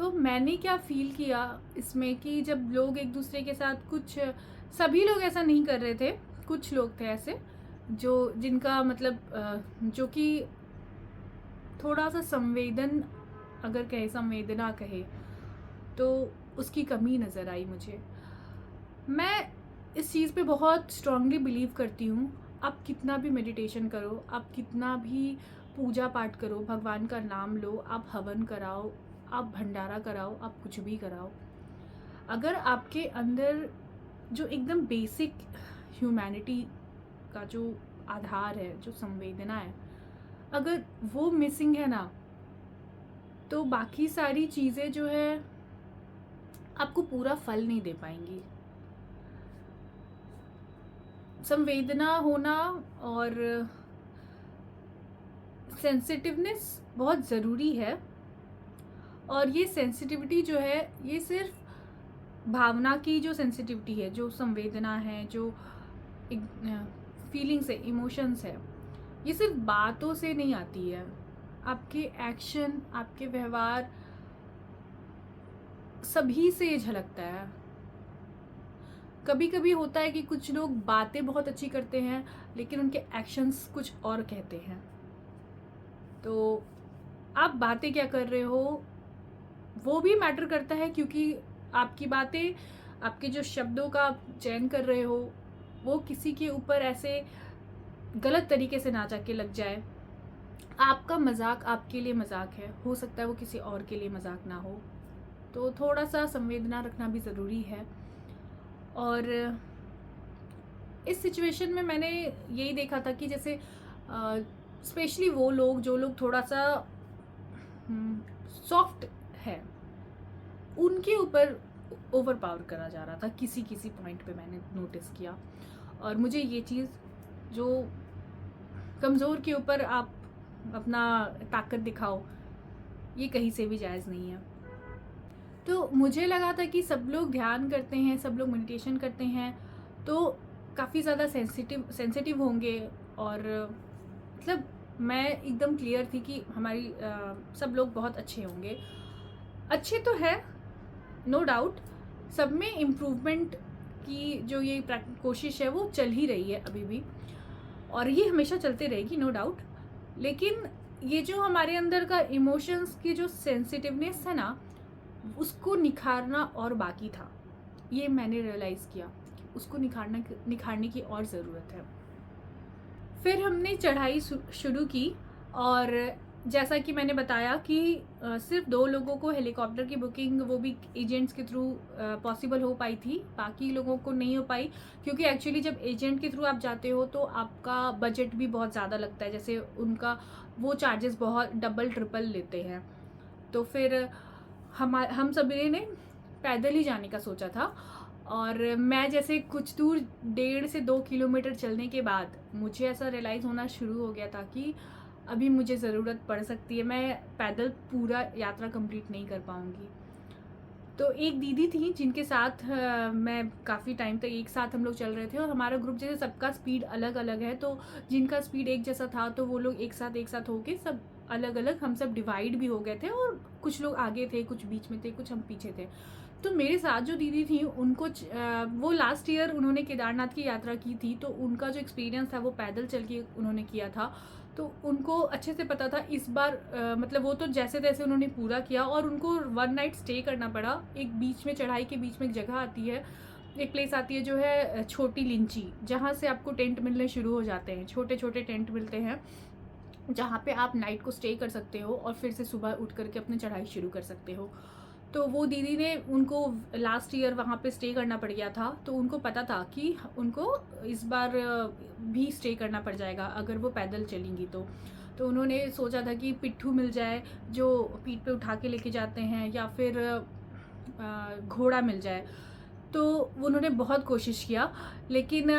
मैंने क्या फ़ील किया इसमें कि जब लोग एक दूसरे के साथ कुछ, सभी लोग ऐसा नहीं कर रहे थे, कुछ लोग थे ऐसे जो जिनका मतलब जो कि थोड़ा सा अगर कहे संवेदना कहे तो उसकी कमी नज़र आई मुझे। मैं इस चीज़ पे बहुत स्ट्रांगली बिलीव करती हूँ। आप कितना भी मेडिटेशन करो, आप कितना भी पूजा पाठ करो, भगवान का नाम लो, आप हवन कराओ, आप भंडारा कराओ, आप कुछ भी कराओ, अगर आपके अंदर जो एकदम बेसिक ह्यूमैनिटी का जो आधार है, जो संवेदना है, अगर वो मिसिंग है ना, तो बाकी सारी चीज़ें जो है आपको पूरा फल नहीं दे पाएंगी। संवेदना होना और सेंसिटिवनेस बहुत ज़रूरी है। और ये सेंसिटिविटी जो है, ये सिर्फ भावना की जो सेंसिटिविटी है, जो संवेदना है, जो फीलिंग्स है, इमोशंस है, ये सिर्फ बातों से नहीं आती है। आपके एक्शन, आपके व्यवहार, सभी से ये झलकता है। कभी कभी होता है कि कुछ लोग बातें बहुत अच्छी करते हैं लेकिन उनके एक्शंस कुछ और कहते हैं। तो आप बातें क्या कर रहे हो वो भी मैटर करता है, क्योंकि आपकी बातें, आपके जो शब्दों का आप चयन कर रहे हो, वो किसी के ऊपर ऐसे गलत तरीके से ना जाके लग जाए। आपका मजाक आपके लिए मजाक है, हो सकता है वो किसी और के लिए मजाक ना हो। तो थोड़ा सा संवेदना रखना भी ज़रूरी है। और इस सिचुएशन में मैंने यही देखा था कि जैसे स्पेशली वो लोग जो लोग थोड़ा सा सॉफ्ट है, उनके ऊपर ओवर पावर करा जा रहा था किसी किसी पॉइंट पे, मैंने नोटिस किया। और मुझे ये चीज़, जो कमज़ोर के ऊपर आप अपना ताकत दिखाओ, ये कहीं से भी जायज़ नहीं है। तो मुझे लगा था कि सब लोग ध्यान करते हैं, सब लोग मेडिटेशन करते हैं, तो काफ़ी ज़्यादा सेंसिटिव होंगे। और मतलब मैं एकदम क्लियर थी कि हमारी सब लोग बहुत अच्छे होंगे। अच्छे तो है, नो डाउट। सब में इम्प्रूवमेंट की जो ये कोशिश है वो चल ही रही है अभी भी, और ये हमेशा चलते रहेगी, नो डाउट। लेकिन ये जो हमारे अंदर का इमोशंस की जो सेंसिटिवनेस है ना, उसको निखारना और बाकी था। ये मैंने रियलाइज़ किया कि उसको निखारने की और ज़रूरत है। फिर हमने चढ़ाई शुरू की, और जैसा कि मैंने बताया कि सिर्फ 2 लोगों को हेलीकॉप्टर की बुकिंग, वो भी एजेंट्स के थ्रू पॉसिबल हो पाई थी, बाकी लोगों को नहीं हो पाई। क्योंकि एक्चुअली जब एजेंट के थ्रू आप जाते हो तो आपका बजट भी बहुत ज़्यादा लगता है, जैसे उनका वो चार्जेस बहुत डबल ट्रिपल लेते हैं। तो फिर हम सभी ने पैदल ही जाने का सोचा था। और मैं जैसे कुछ दूर 1.5 से 2 किलोमीटर चलने के बाद मुझे ऐसा रियलाइज़ होना शुरू हो गया था कि अभी मुझे ज़रूरत पड़ सकती है, मैं पैदल पूरा यात्रा कंप्लीट नहीं कर पाऊँगी। तो एक दीदी थी जिनके साथ मैं काफ़ी टाइम तक एक साथ हम लोग चल रहे थे, और हमारा ग्रुप जैसे सबका स्पीड अलग अलग है, तो जिनका स्पीड एक जैसा था तो वो लोग एक साथ होके सब अलग अलग, हम सब डिवाइड भी हो गए थे, और कुछ लोग आगे थे, कुछ बीच में थे, कुछ हम पीछे थे। तो मेरे साथ जो दीदी थी उनको वो लास्ट ईयर उन्होंने केदारनाथ की यात्रा की थी, तो उनका जो एक्सपीरियंस था वो पैदल चल के उन्होंने किया था। तो उनको अच्छे से पता था। इस बार मतलब वो तो जैसे तैसे उन्होंने पूरा किया, और उनको 1 नाइट स्टे करना पड़ा। एक बीच में, चढ़ाई के बीच में एक जगह आती है, एक प्लेस आती है जो है छोटी लिंची, जहाँ से आपको टेंट मिलने शुरू हो जाते हैं, छोटे छोटे टेंट मिलते हैं, जहाँ पे आप नाइट को स्टे कर सकते हो और फिर से सुबह उठ करके अपनी चढ़ाई शुरू कर सकते हो। तो वो दीदी ने, उनको लास्ट ईयर वहाँ पे स्टे करना पड़ गया था, तो उनको पता था कि उनको इस बार भी स्टे करना पड़ जाएगा अगर वो पैदल चलेंगी। तो उन्होंने सोचा था कि पिट्ठू मिल जाए जो पीठ पे उठा के लेके जाते हैं, या फिर घोड़ा मिल जाए। तो उन्होंने बहुत कोशिश किया, लेकिन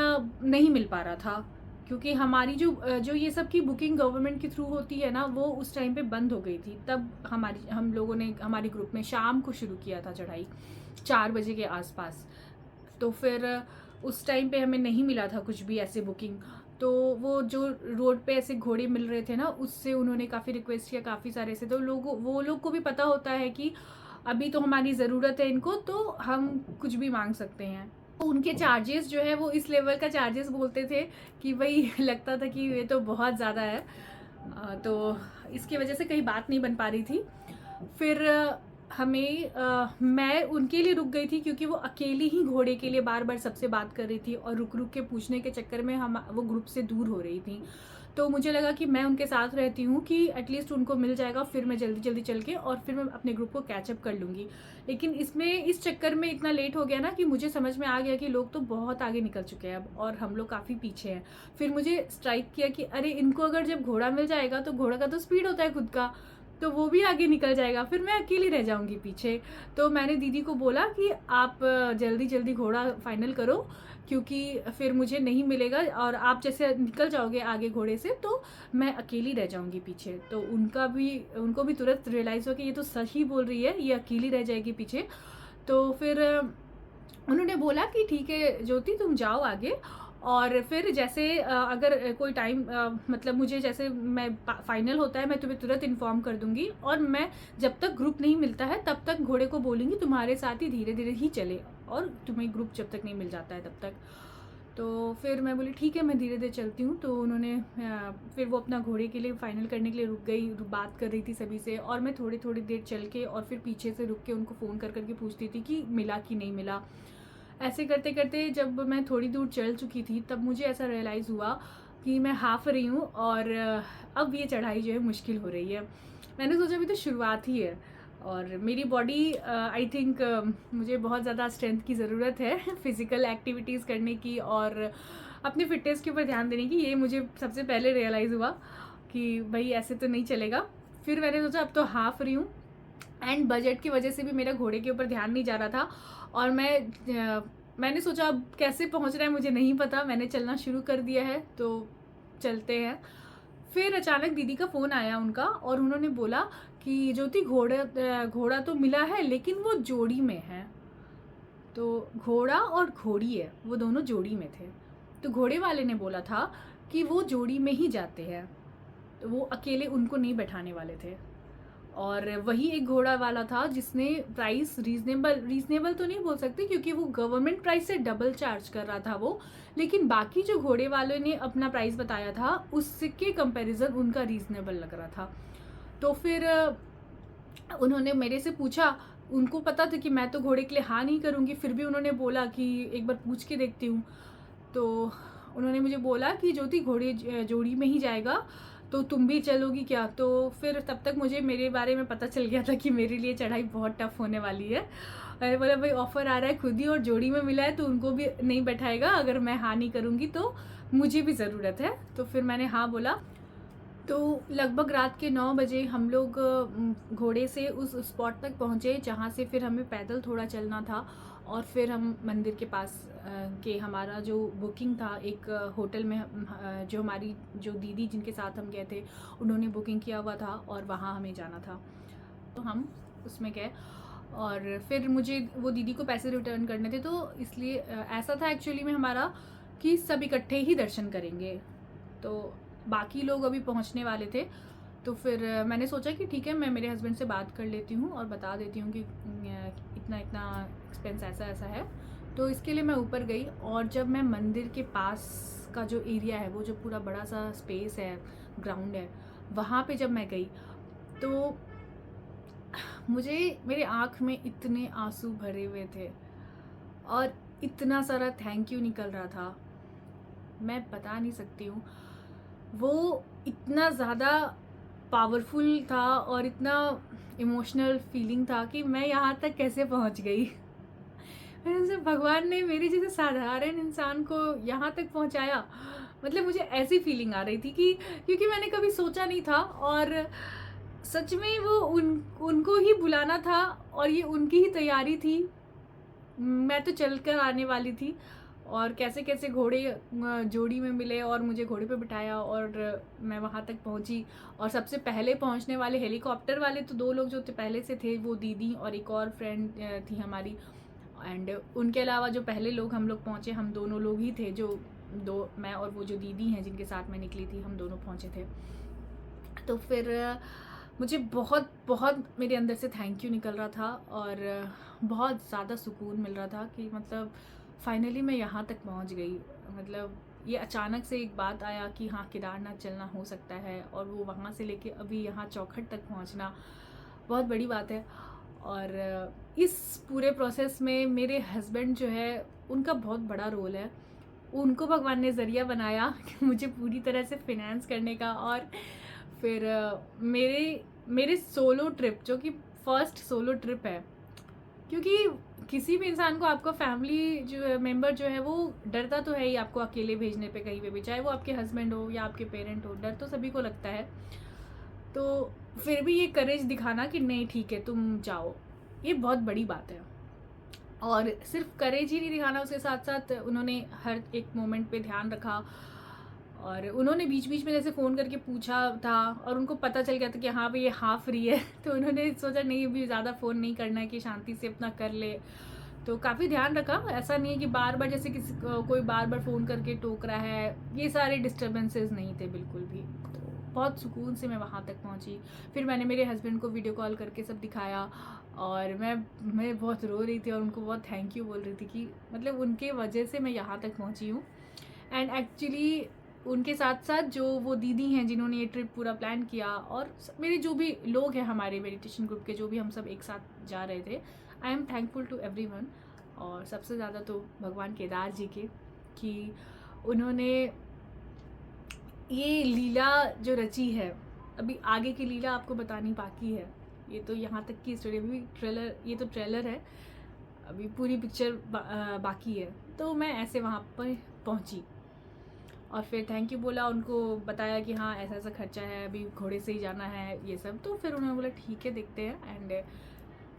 नहीं मिल पा रहा था, क्योंकि हमारी जो ये सब की बुकिंग गवर्नमेंट के थ्रू होती है ना, वो उस टाइम पे बंद हो गई थी। तब हम लोगों ने हमारे ग्रुप में शाम को शुरू किया था चढ़ाई, 4 बजे के आसपास। तो फिर उस टाइम पे हमें नहीं मिला था कुछ भी ऐसे बुकिंग। तो वो जो रोड पे ऐसे घोड़े मिल रहे थे ना, उससे उन्होंने काफ़ी रिक्वेस्ट किया, काफ़ी सारे से। तो वो लोग को भी पता होता है कि अभी तो हमारी ज़रूरत है इनको, तो हम कुछ भी मांग सकते हैं। तो उनके चार्जेस जो है वो इस लेवल का चार्जेस बोलते थे कि भाई लगता था कि ये तो बहुत ज़्यादा है। तो इसकी वजह से कहीं बात नहीं बन पा रही थी। फिर मैं उनके लिए रुक गई थी, क्योंकि वो अकेली ही घोड़े के लिए बार बार सबसे बात कर रही थी और रुक रुक के पूछने के चक्कर में वो ग्रुप से दूर हो रही थी। तो मुझे लगा कि मैं उनके साथ रहती हूँ कि एटलीस्ट उनको मिल जाएगा, फिर मैं जल्दी जल्दी चल के और फिर मैं अपने ग्रुप को कैचअप कर लूँगी। लेकिन इस चक्कर में इतना लेट हो गया ना कि मुझे समझ में आ गया कि लोग तो बहुत आगे निकल चुके हैं अब और हम लोग काफ़ी पीछे हैं। फिर मुझे स्ट्राइक किया कि अरे इनको अगर जब घोड़ा मिल जाएगा तो घोड़ा का तो स्पीड होता है खुद का, तो वो भी आगे निकल जाएगा, फिर मैं अकेली रह जाऊंगी पीछे। तो मैंने दीदी को बोला कि आप जल्दी जल्दी घोड़ा फाइनल करो, क्योंकि फिर मुझे नहीं मिलेगा और आप जैसे निकल जाओगे आगे घोड़े से तो मैं अकेली रह जाऊंगी पीछे। तो उनको भी तुरंत रियलाइज़ हुआ कि ये तो सच ही बोल रही है, ये अकेली रह जाएगी पीछे। तो फिर उन्होंने बोला कि ठीक है ज्योति तुम जाओ आगे, और फिर जैसे अगर कोई टाइम मतलब मुझे जैसे मैं फाइनल होता है मैं तुम्हें तुरंत इन्फॉर्म कर दूंगी, और मैं जब तक ग्रुप नहीं मिलता है तब तक घोड़े को बोलूँगी तुम्हारे साथ ही धीरे धीरे ही चले, और तुम्हें ग्रुप जब तक नहीं मिल जाता है तब तक। तो फिर मैं बोली ठीक है मैं धीरे धीरे चलती हूँ। तो उन्होंने फिर वो अपना घोड़े के लिए फाइनल करने के लिए रुक गई, बात कर रही थी सभी से, और मैं थोड़ी थोड़ी देर चल के और फिर पीछे से रुक के उनको फ़ोन कर करके पूछती थी कि मिला कि नहीं मिला। ऐसे करते करते जब मैं थोड़ी दूर चल चुकी थी तब मुझे ऐसा रियलाइज़ हुआ कि मैं हाफ रही हूँ और अब ये चढ़ाई जो है मुश्किल हो रही है। मैंने सोचा अभी तो शुरुआत ही है और मेरी बॉडी आई थिंक मुझे बहुत ज़्यादा स्ट्रेंथ की ज़रूरत है फिज़िकल एक्टिविटीज़ करने की और अपनी फ़िटनेस के ऊपर ध्यान देने की। ये मुझे सबसे पहले रियलाइज़ हुआ कि भाई ऐसे तो नहीं चलेगा। फिर मैंने सोचा अब तो हाफ रही हूँ, एंड बजट की वजह से भी मेरा घोड़े के ऊपर ध्यान नहीं जा रहा था, और मैंने सोचा अब कैसे पहुंच रहा है मुझे नहीं पता, मैंने चलना शुरू कर दिया है तो चलते हैं। फिर अचानक दीदी का फ़ोन आया उनका, और उन्होंने बोला कि ज्योति घोड़ा तो मिला है लेकिन वो जोड़ी में है। तो घोड़ा और घोड़ी है, वो दोनों जोड़ी में थे। तो घोड़े वाले ने बोला था कि वो जोड़ी में ही जाते हैं, तो वो अकेले उनको नहीं बैठाने वाले थे। और वही एक घोड़ा वाला था जिसने प्राइस रीजनेबल तो नहीं बोल सकते क्योंकि वो गवर्नमेंट प्राइस से डबल चार्ज कर रहा था वो, लेकिन बाकी जो घोड़े वालों ने अपना प्राइस बताया था उसके कंपैरिजन उनका रीजनेबल लग रहा था। तो फिर उन्होंने मेरे से पूछा, उनको पता था कि मैं तो घोड़े के लिए हाँ नहीं करूँगी, फिर भी उन्होंने बोला कि एक बार पूछ के देखती हूँ। तो उन्होंने मुझे बोला कि ज्योति घोड़े जोड़ी में ही जाएगा तो तुम भी चलोगी क्या। तो फिर तब तक मुझे मेरे बारे में पता चल गया था कि मेरे लिए चढ़ाई बहुत टफ होने वाली है। मैंने बोला भाई ऑफ़र आ रहा है खुद ही और जोड़ी में मिला है तो उनको भी नहीं बैठाएगा, अगर मैं हाँ नहीं करूँगी तो मुझे भी ज़रूरत है। तो फिर मैंने हाँ बोला। तो लगभग रात के 9 बजे हम लोग घोड़े से उस स्पॉट तक पहुँचे जहाँ से फिर हमें पैदल थोड़ा चलना था, और फिर हम मंदिर के पास के हमारा जो बुकिंग था एक होटल में जो हमारी जो दीदी जिनके साथ हम गए थे उन्होंने बुकिंग किया हुआ था और वहाँ हमें जाना था। तो हम उसमें गए और फिर मुझे वो दीदी को पैसे रिटर्न करने थे, तो इसलिए ऐसा था एक्चुअली में हमारा कि सब इकट्ठे ही दर्शन करेंगे। तो बाकी लोग अभी पहुंचने वाले थे। तो फिर मैंने सोचा कि ठीक है मैं मेरे हस्बैंड से बात कर लेती हूँ और बता देती हूँ कि इतना इतना एक्सपेंस ऐसा ऐसा है। तो इसके लिए मैं ऊपर गई, और जब मैं मंदिर के पास का जो एरिया है वो जो पूरा बड़ा सा स्पेस है, ग्राउंड है, वहाँ पे जब मैं गई तो मुझे मेरे आँख में इतने आंसू भरे हुए थे और इतना सारा थैंक यू निकल रहा था, मैं बता नहीं सकती हूँ। वो इतना ज़्यादा पावरफुल था और इतना इमोशनल फीलिंग था कि मैं यहाँ तक कैसे पहुँच गई। वैसे भगवान ने मेरे जैसे साधारण इंसान को यहाँ तक पहुँचाया, मतलब मुझे ऐसी फीलिंग आ रही थी कि क्योंकि मैंने कभी सोचा नहीं था, और सच में वो उनको ही बुलाना था और ये उनकी ही तैयारी थी। मैं तो चल कर आने वाली थी, और कैसे कैसे घोड़े जोड़ी में मिले और मुझे घोड़े पे बिठाया और मैं वहाँ तक पहुँची। और सबसे पहले पहुँचने वाले हेलीकॉप्टर वाले तो 2 लोग जो थे पहले से थे, वो दीदी और एक और फ्रेंड थी हमारी, एंड उनके अलावा जो पहले लोग हम लोग पहुँचे हम दोनों लोग ही थे, जो मैं और वो जो दीदी हैं जिनके साथ मैं निकली थी हम दोनों पहुँचे थे। तो फिर मुझे बहुत बहुत मेरे अंदर से थैंक यू निकल रहा था और बहुत ज़्यादा सुकून मिल रहा था कि मतलब फाइनली मैं यहाँ तक पहुँच गई। मतलब ये अचानक से एक बात आया कि हाँ, केदारनाथ चलना हो सकता है, और वो वहाँ से लेके अभी यहाँ चौखट तक पहुँचना बहुत बड़ी बात है। और इस पूरे प्रोसेस में मेरे हस्बैंड जो है, उनका बहुत बड़ा रोल है। उनको भगवान ने ज़रिया बनाया कि मुझे पूरी तरह से फिनेंस करने का। और फिर मेरे मेरे सोलो ट्रिप, जो कि फर्स्ट सोलो ट्रिप है, क्योंकि किसी भी इंसान को आपका फैमिली जो है मेंबर जो है वो डरता तो है ही आपको अकेले भेजने पे कहीं पे भी, चाहे वो आपके हस्बैंड हो या आपके पेरेंट हो, डर तो सभी को लगता है। तो फिर भी ये करेज दिखाना कि नहीं ठीक है तुम जाओ, ये बहुत बड़ी बात है। और सिर्फ करेज ही नहीं दिखाना, उसके साथ साथ उन्होंने हर एक मोमेंट पे ध्यान रखा। और उन्होंने बीच बीच में जैसे फ़ोन करके पूछा था, और उनको पता चल गया था कि हाँ भाई ये हाँ फ्री है तो उन्होंने सोचा नहीं अभी ज़्यादा फ़ोन नहीं करना है, कि शांति से अपना कर ले। तो काफ़ी ध्यान रखा, ऐसा नहीं है कि बार बार जैसे कोई बार बार फ़ोन करके टोक रहा है, ये सारे डिस्टर्बेंसेस नहीं थे बिल्कुल भी। तो बहुत सुकून से मैं वहाँ तक पहुँची। फिर मैंने मेरे हस्बैंड को वीडियो कॉल करके सब दिखाया, और मैं बहुत रो रही थी और उनको बहुत थैंक यू बोल रही थी कि मतलब उनके वजह से मैं यहाँ तक पहुँची हूँ। एंड एक्चुअली उनके साथ साथ जो वो दीदी हैं जिन्होंने ये ट्रिप पूरा प्लान किया, और मेरे जो भी लोग हैं हमारे मेडिटेशन ग्रुप के, जो भी हम सब एक साथ जा रहे थे, I am thankful to everyone. और सबसे ज़्यादा तो भगवान केदार जी के, कि उन्होंने ये लीला जो रची है। अभी आगे की लीला आपको बतानी बाकी है, ये तो यहाँ तक की स्टोरी, अभी ट्रेलर, ये तो ट्रेलर है, अभी पूरी पिक्चर बाकी है। तो मैं ऐसे वहाँ पर पहुँची और फिर थैंक यू बोला, उनको बताया कि हाँ ऐसा ऐसा खर्चा है, अभी घोड़े से ही जाना है ये सब। तो फिर उन्होंने बोला ठीक है देखते हैं। एंड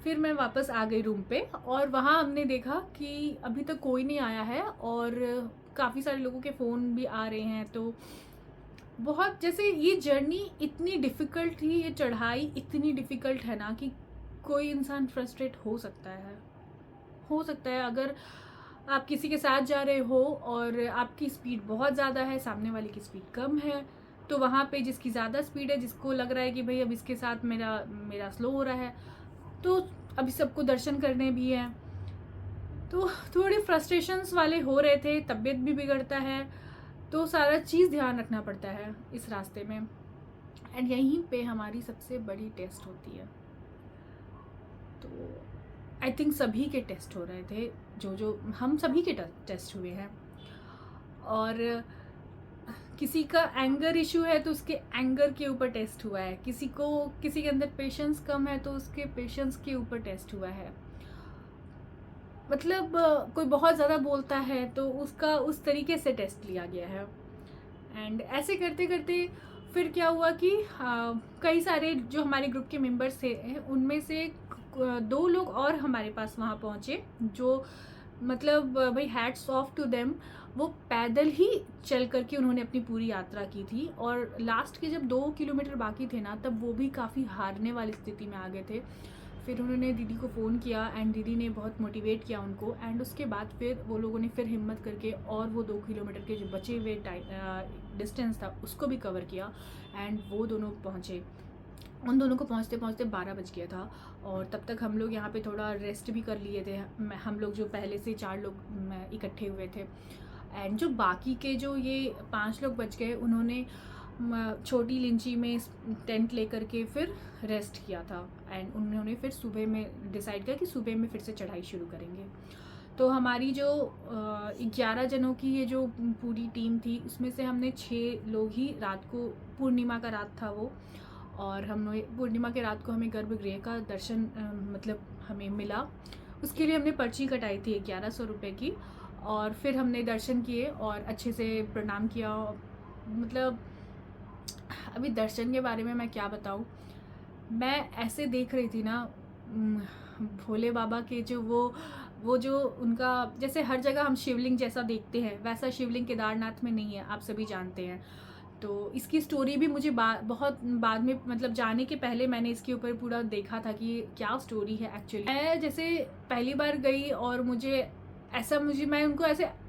फिर मैं वापस आ गई रूम पे, और वहाँ हमने देखा कि अभी तक कोई नहीं आया है, और काफ़ी सारे लोगों के फ़ोन भी आ रहे हैं। तो बहुत जैसे ये जर्नी इतनी डिफ़िकल्ट थी, ये चढ़ाई इतनी डिफ़िकल्ट है ना, कि कोई इंसान फ्रस्ट्रेट हो सकता है अगर आप किसी के साथ जा रहे हो और आपकी स्पीड बहुत ज़्यादा है, सामने वाले की स्पीड कम है। तो वहाँ पे जिसकी ज़्यादा स्पीड है, जिसको लग रहा है कि भाई अब इसके साथ मेरा स्लो हो रहा है, तो अभी सबको दर्शन करने भी हैं, तो थोड़ी फ्रस्ट्रेशंस वाले हो रहे थे, तबीयत भी बिगड़ता है, तो सारा चीज़ ध्यान रखना पड़ता है इस रास्ते में। एंड यहीं पे हमारी सबसे बड़ी टेस्ट होती है। तो आई थिंक सभी के टेस्ट हो रहे थे, जो हम सभी के टेस्ट हुए हैं। और किसी का एंगर इशू है तो उसके एंगर के ऊपर टेस्ट हुआ है, किसी के अंदर पेशेंस कम है तो उसके पेशेंस के ऊपर टेस्ट हुआ है। मतलब कोई बहुत ज़्यादा बोलता है तो उसका उस तरीके से टेस्ट लिया गया है। एंड ऐसे करते करते फिर क्या हुआ कि कई सारे जो हमारे ग्रुप के मेंबर्स थे, उनमें से 2 लोग और हमारे पास वहाँ पहुँचे, जो मतलब भाई हैट्स ऑफ टू देम। वो पैदल ही चल करके उन्होंने अपनी पूरी यात्रा की थी, और लास्ट के जब 2 किलोमीटर बाकी थे ना, तब वो भी काफ़ी हारने वाली स्थिति में आ गए थे। फिर उन्होंने दीदी को फ़ोन किया, एंड दीदी ने बहुत मोटिवेट किया उनको। एंड उसके बाद फिर वो लोगों ने फिर हिम्मत करके और वो 2 किलोमीटर के जो बचे हुए डिस्टेंस था उसको भी कवर किया, एंड वो दोनों पहुँचे। उन दोनों को पहुँचते पहुँचते 12 बज गया था, और तब तक हम लोग यहाँ पे थोड़ा रेस्ट भी कर लिए थे। हम लोग जो पहले से 4 लोग इकट्ठे हुए थे, एंड जो बाकी के जो ये 5 लोग बच गए, उन्होंने छोटी लिंची में टेंट लेकर के फिर रेस्ट किया था। एंड उन्होंने फिर सुबह में डिसाइड किया कि सुबह में फिर से चढ़ाई शुरू करेंगे। तो हमारी जो 11 जनों की ये जो पूरी टीम थी, उसमें से हमने 6 लोग ही रात को, पूर्णिमा का रात था वो, और हमने पूर्णिमा के रात को हमें गर्भगृह का दर्शन मतलब हमें मिला। उसके लिए हमने पर्ची कटाई थी 1100 रुपये की, और फिर हमने दर्शन किए और अच्छे से प्रणाम किया। मतलब अभी दर्शन के बारे में मैं क्या बताऊँ, मैं ऐसे देख रही थी ना, भोले बाबा के जो वो जो उनका, जैसे हर जगह हम शिवलिंग जैसा देखते हैं, वैसा शिवलिंग केदारनाथ में नहीं है, आप सभी जानते हैं। तो इसकी स्टोरी भी मुझे बहुत बाद में, मतलब जाने के पहले मैंने इसके ऊपर पूरा देखा था कि क्या स्टोरी है एक्चुअली। मैं जैसे पहली बार गई और मैं उनको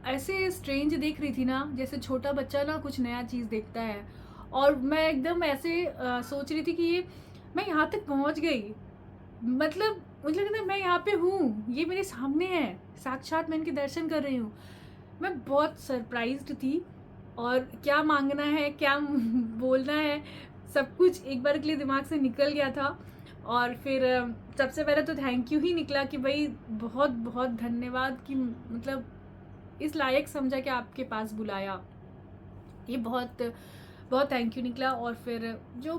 ऐसे स्ट्रेंज देख रही थी ना, जैसे छोटा बच्चा ना कुछ नया चीज़ देखता है। और मैं एकदम ऐसे सोच रही थी कि ये मैं यहाँ तक पहुँच गई, मतलब मुझे लग रहा है मैं यहाँ पे हूँ, ये मेरे सामने है, साक्षात मैं इनके दर्शन कर रही हूँ। मैं बहुत सरप्राइज्ड थी, और क्या मांगना है, क्या बोलना है, सब कुछ एक बार के लिए दिमाग से निकल गया था। और फिर सबसे पहले तो थैंक यू ही निकला कि भाई बहुत बहुत धन्यवाद, कि मतलब इस लायक समझा कि आपके पास बुलाया, ये बहुत बहुत थैंक यू निकला। और फिर जो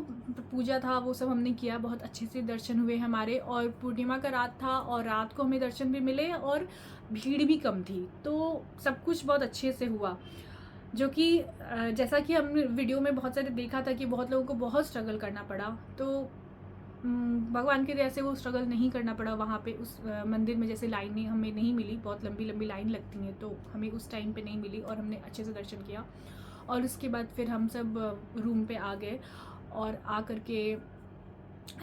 पूजा था वो सब हमने किया, बहुत अच्छे से दर्शन हुए हमारे, और पूर्णिमा का रात था और रात को हमें दर्शन भी मिले और भीड़ भी कम थी, तो सब कुछ बहुत अच्छे से हुआ। जो कि जैसा कि हमने वीडियो में बहुत सारे देखा था कि बहुत लोगों को बहुत स्ट्रगल करना पड़ा, तो भगवान की दया से वो स्ट्रगल नहीं करना पड़ा वहाँ पे उस मंदिर में। जैसे लाइनें हमें नहीं मिली, बहुत लंबी लंबी लाइन लगती हैं, तो हमें उस टाइम पे नहीं मिली और हमने अच्छे से दर्शन किया। और उसके बाद फिर हम सब रूम पे आ गए और आ करके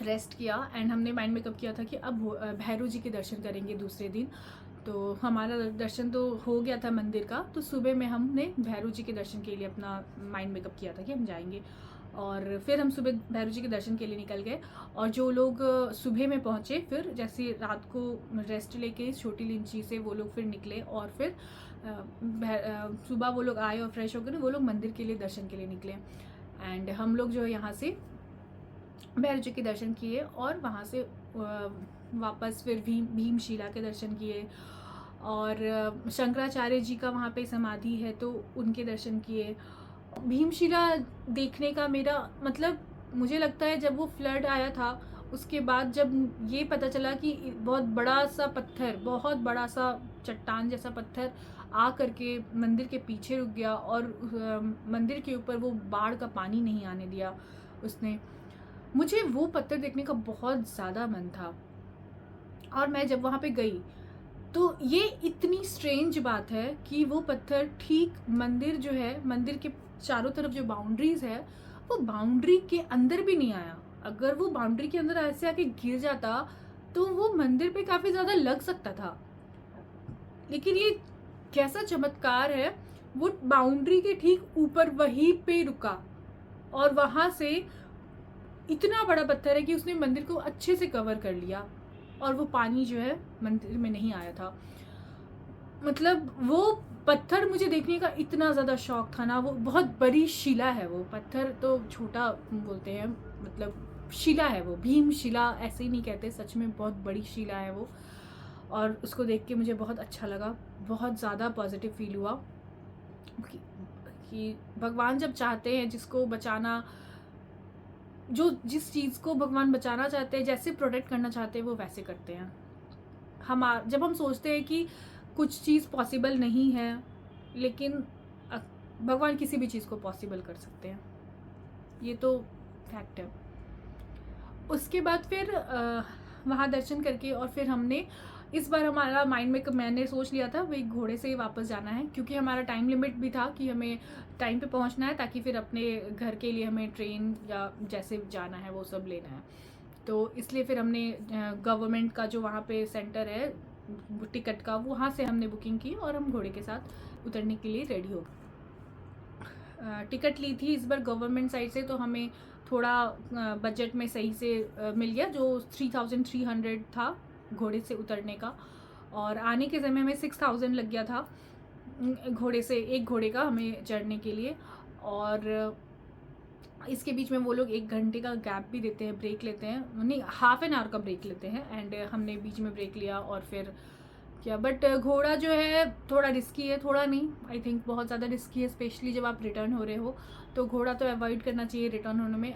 रेस्ट किया, एंड हमने माइंड मेकअप किया था कि अब भैरव जी के दर्शन करेंगे दूसरे दिन। तो हमारा दर्शन तो हो गया था मंदिर का, तो सुबह में हमने भैरव जी के दर्शन के लिए अपना माइंड मेकअप किया था कि हम जाएंगे। और फिर हम सुबह भैरव जी के दर्शन के लिए निकल गए। और जो लोग सुबह में पहुँचे, फिर जैसे रात को रेस्ट लेके छोटी लिंची से वो लोग फिर निकले, और फिर सुबह वो लोग आए और फ्रेश होकर वो लोग मंदिर के लिए दर्शन के लिए निकले। एंड हम लोग जो है यहाँ से भैरव जी के दर्शन किए, और वहाँ से वापस फिर भीमशिला के दर्शन किए, और शंकराचार्य जी का वहाँ पे समाधि है तो उनके दर्शन किए। भीमशिला देखने का मेरा मतलब, मुझे लगता है जब वो फ्लड आया था उसके बाद जब ये पता चला कि बहुत बड़ा सा पत्थर, बहुत बड़ा सा चट्टान जैसा पत्थर आ करके मंदिर के पीछे रुक गया, और मंदिर के ऊपर वो बाढ़ का पानी नहीं आने दिया उसने, मुझे वो पत्थर देखने का बहुत ज़्यादा मन था। और मैं जब वहाँ पे गई तो ये इतनी स्ट्रेंज बात है कि वो पत्थर ठीक मंदिर जो है, मंदिर के चारों तरफ जो बाउंड्रीज है, वो बाउंड्री के अंदर भी नहीं आया। अगर वो बाउंड्री के अंदर ऐसे आके गिर जाता तो वो मंदिर पे काफ़ी ज़्यादा लग सकता था। लेकिन ये कैसा चमत्कार है, वो बाउंड्री के ठीक ऊपर वहीं पे रुका, और वहाँ से इतना बड़ा पत्थर है कि उसने मंदिर को अच्छे से कवर कर लिया, और वो पानी जो है मंदिर में नहीं आया था। मतलब वो पत्थर मुझे देखने का इतना ज़्यादा शौक था ना, वो बहुत बड़ी शिला है, वो पत्थर तो छोटा बोलते हैं, मतलब शिला है वो, भीम शिला ऐसे ही नहीं कहते, सच में बहुत बड़ी शिला है वो। और उसको देख के मुझे बहुत अच्छा लगा, बहुत ज़्यादा पॉजिटिव फील हुआ कि भगवान जब चाहते हैं जिसको बचाना, जो जिस चीज़ को भगवान बचाना चाहते हैं, जैसे प्रोटेक्ट करना चाहते हैं, वो वैसे करते हैं। जब हम सोचते हैं कि कुछ चीज़ पॉसिबल नहीं है, लेकिन भगवान किसी भी चीज़ को पॉसिबल कर सकते हैं, ये तो फैक्ट है। उसके बाद फिर वहाँ दर्शन करके, और फिर हमने इस बार हमारा माइंड में मैंने सोच लिया था वही घोड़े से ही वापस जाना है, क्योंकि हमारा टाइम लिमिट भी था कि हमें टाइम पे पहुंचना है, ताकि फिर अपने घर के लिए हमें ट्रेन या जैसे जाना है वो सब लेना है। तो इसलिए फिर हमने गवर्नमेंट का जो वहाँ पे सेंटर है टिकट का, वहाँ से हमने बुकिंग की और हम घोड़े के साथ उतरने के लिए रेडी हो गए। टिकट ली थी इस बार गवर्नमेंट साइड से, तो हमें थोड़ा बजट में सही से मिल गया, जो 3300 था घोड़े से उतरने का, और आने के समय में 6000 लग गया था घोड़े से, एक घोड़े का हमें चढ़ने के लिए। और इसके बीच में वो लोग 1 घंटे का गैप भी देते हैं, ब्रेक लेते हैं, नहीं ½ एन आवर का ब्रेक लेते हैं, एंड हमने बीच में ब्रेक लिया और फिर किया। बट घोड़ा जो है थोड़ा रिस्की है, थोड़ा नहीं, आई थिंक बहुत ज़्यादा रिस्की है, स्पेशली जब आप रिटर्न हो रहे हो, तो घोड़ा तो अवॉइड करना चाहिए रिटर्न होने में।